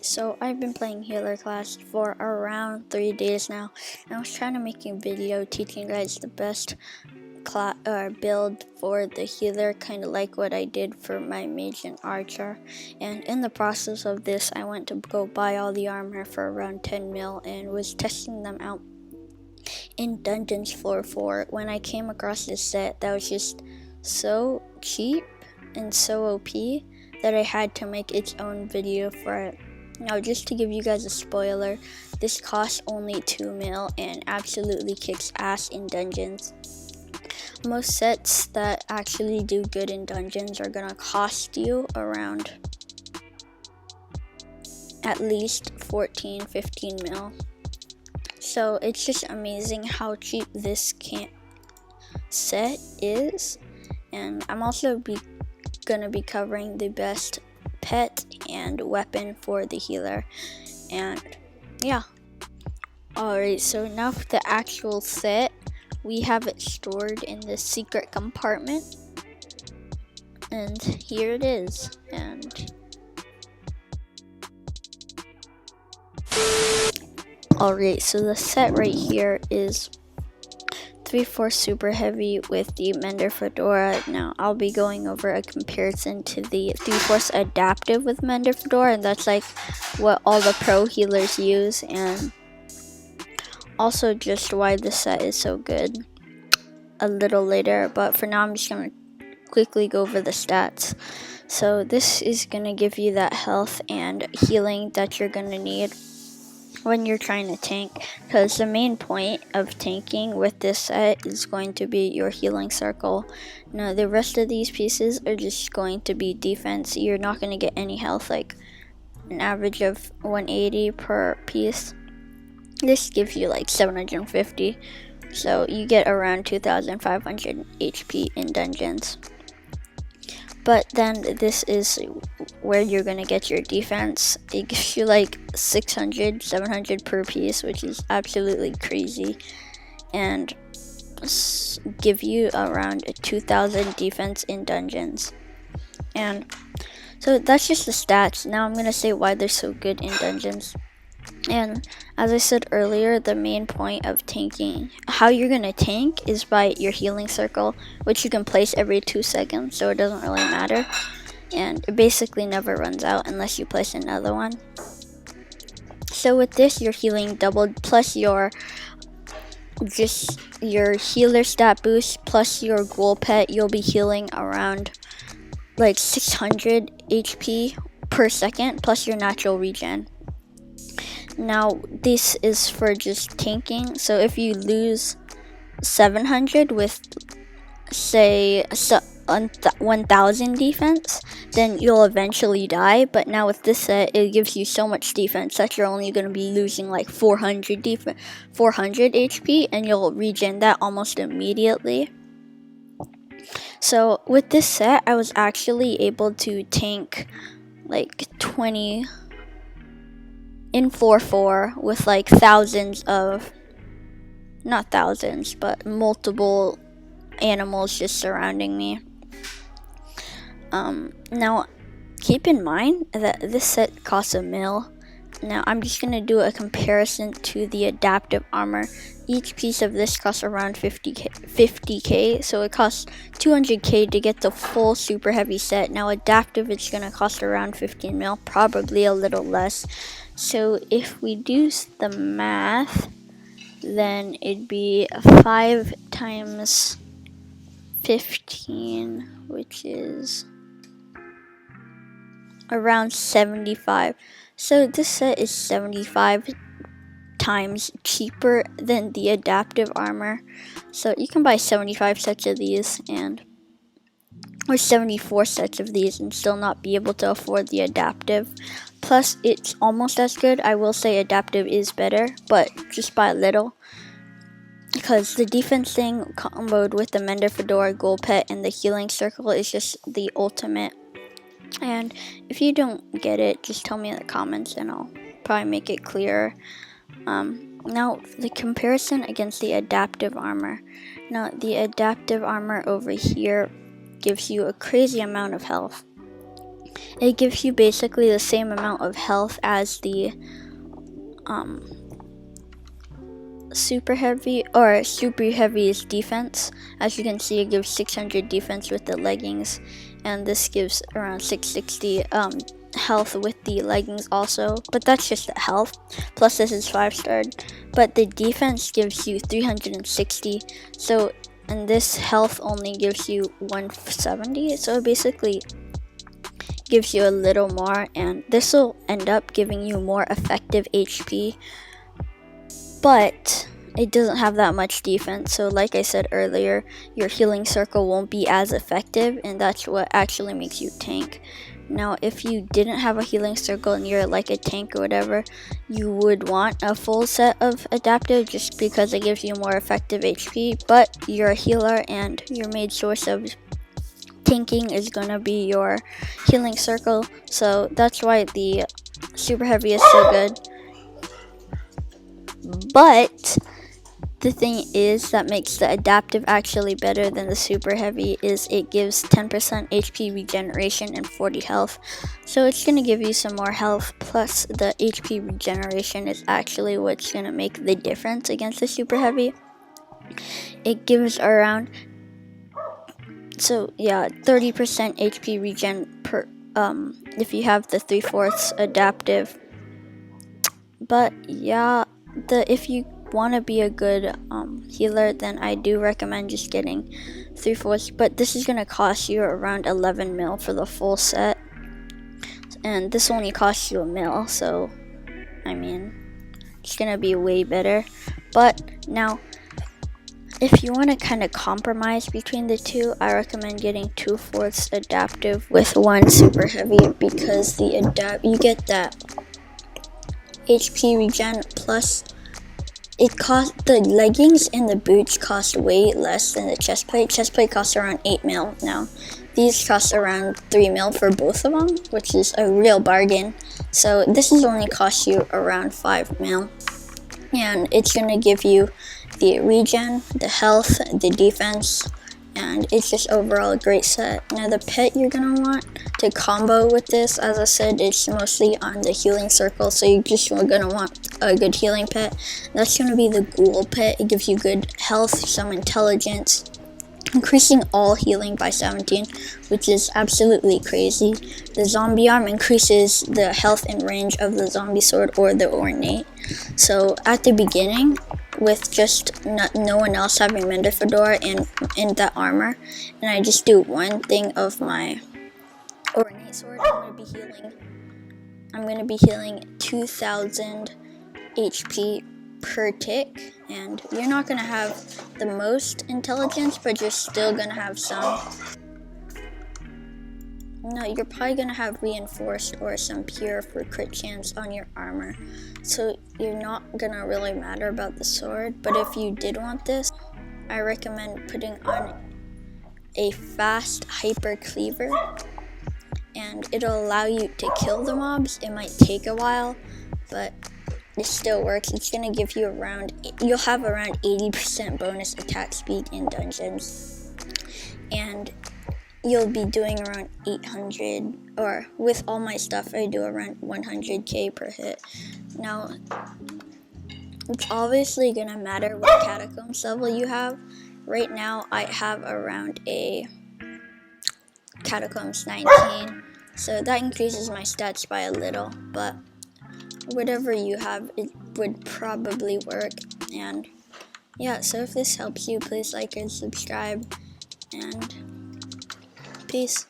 So I've been playing healer class for around 3 days now, and I was trying to make a video teaching you guys the best build for the healer, kind of like what I did for my mage and archer. And in the process of this, I went to go buy all the armor for around 10 mil and was testing them out in Dungeons Floor 4 when I came across this set that was just so cheap and so OP that I had to make its own video for it. Now, just to give you guys a spoiler, this costs only 2 mil and absolutely kicks ass in dungeons. Most sets that actually do good in dungeons are gonna cost you around at least 14-15 mil. So it's just amazing how cheap this set is. And I'm also gonna be covering the best pet and weapon for the healer, and yeah. Alright, so now for the actual set, we have it stored in the secret compartment, and here it is. And alright, so the set right here is 3/4 super heavy with the Mender Fedora. Now I'll be going over a comparison to the 3/4 adaptive with Mender Fedora, and that's like what all the pro healers use, and also just why the set is so good a little later. But for now, I'm just gonna quickly go over the stats. So this is gonna give you that health and healing that you're gonna need when you're trying to tank, because the main point of tanking with this set is going to be your healing circle. Now the rest of these pieces are just going to be defense. You're not going to get any health, like an average of 180 per piece. This gives you like 750, so you get around 2500 HP in dungeons. But then this is where you're gonna get your defense. It gives you like 600, 700 per piece, which is absolutely crazy, and give you around 2000 defense in dungeons. And so that's just the stats. Now I'm gonna say why they're so good in dungeons. And as I said earlier, the main point of tanking, how you're gonna tank, is by your healing circle, which you can place every 2 seconds, so it doesn't really matter, and it basically never runs out unless you place another one. So with this, your healing doubled, plus your healer stat boost, plus your ghoul pet, you'll be healing around like 600 HP per second, plus your natural regen. Now this is for just tanking, so if you lose 700 with say 1000 defense, then you'll eventually die. But now with this set, it gives you so much defense that you're only going to be losing like 400 HP, and you'll regen that almost immediately. So with this set, I was actually able to tank like 20 in 4/4 with like thousands of, not thousands, but multiple animals just surrounding me. Now keep in mind that this set costs $1 mil. Now I'm just gonna do a comparison to the adaptive armor. Each piece of this costs around 50k, so it costs 200k to get the full super heavy set. Now adaptive, it's gonna cost around 15 mil, probably a little less. So if we do the math, then it'd be 5 times 15, which is around 75. So this set is 75 times cheaper than the adaptive armor. So you can buy 75 sets of these or 74 sets of these and still not be able to afford the adaptive. Plus it's almost as good. I will say adaptive is better, but just by a little, because the defense thing comboed with the Mender Fedora, ghoul pet, and the healing circle is just the ultimate. And if you don't get it, just tell me in the comments and I'll probably make it clearer. Now the comparison against the adaptive armor. Now the adaptive armor over here gives you a crazy amount of health. It gives you basically the same amount of health as the super heavy's defense. As you can see, it gives 600 defense with the leggings, and this gives around 660 health with the leggings also, but that's just the health. Plus this is 5-star, but the defense gives you 360. So, and this health only gives you 170, so it basically gives you a little more, and this will end up giving you more effective HP, but it doesn't have that much defense. So like I said earlier, your healing circle won't be as effective, and that's what actually makes you tank. Now, if you didn't have a healing circle and you're like a tank or whatever, you would want a full set of adaptive just because it gives you more effective HP, but you're a healer and your main source of tanking is gonna be your healing circle, so that's why the super heavy is so good. But the thing is that makes the adaptive actually better than the super heavy is it gives 10% HP regeneration and 40 health. So it's going to give you some more health, plus the HP regeneration is actually what's going to make the difference against the super heavy. It gives around 30% HP regen per if you have the 3/4 adaptive. But yeah, if you want to be a good healer, then I do recommend just getting 3/4, but this is going to cost you around 11 mil for the full set, and this only costs you a mil, so I mean it's going to be way better. But now if you want to kind of compromise between the two, I recommend getting 2/4 adaptive with 1 super heavy, because you get that HP regen, plus the leggings and the boots cost way less than the chest plate. Chest plate costs around 8 mil now. These cost around 3 mil for both of them, which is a real bargain. So this is only cost you around 5 mil. And it's gonna give you the regen, the health, the defense, and it's just overall a great set. Now the pet you're gonna want to combo with this, as I said, it's mostly on the healing circle, so you're just gonna want a good healing pet. That's gonna be the ghoul pet. It gives you good health, some intelligence, increasing all healing by 17, which is absolutely crazy. The zombie arm increases the health and range of the zombie sword or the ornate. So at the beginning, with just no one else having Mender Fedora and in that armor, and I just do one thing of my ornate sword, I'm gonna be healing 2000 HP per tick, and you're not gonna have the most intelligence, but you're still gonna have some. No, you're probably gonna have reinforced or some pure for crit chance on your armor, so you're not gonna really matter about the sword. But if you did want this, I recommend putting on a fast hyper cleaver, and it'll allow you to kill the mobs. It might take a while, but it still works. It's gonna give you you'll have around 80% bonus attack speed in dungeons, and you'll be doing around 800, or with all my stuff I do around 100k per hit. Now it's obviously gonna matter what catacombs level you have. Right now I have around a catacombs 19, so that increases my stats by a little, but whatever you have, it would probably work. And yeah, so if this helps you, please like and subscribe, and peace.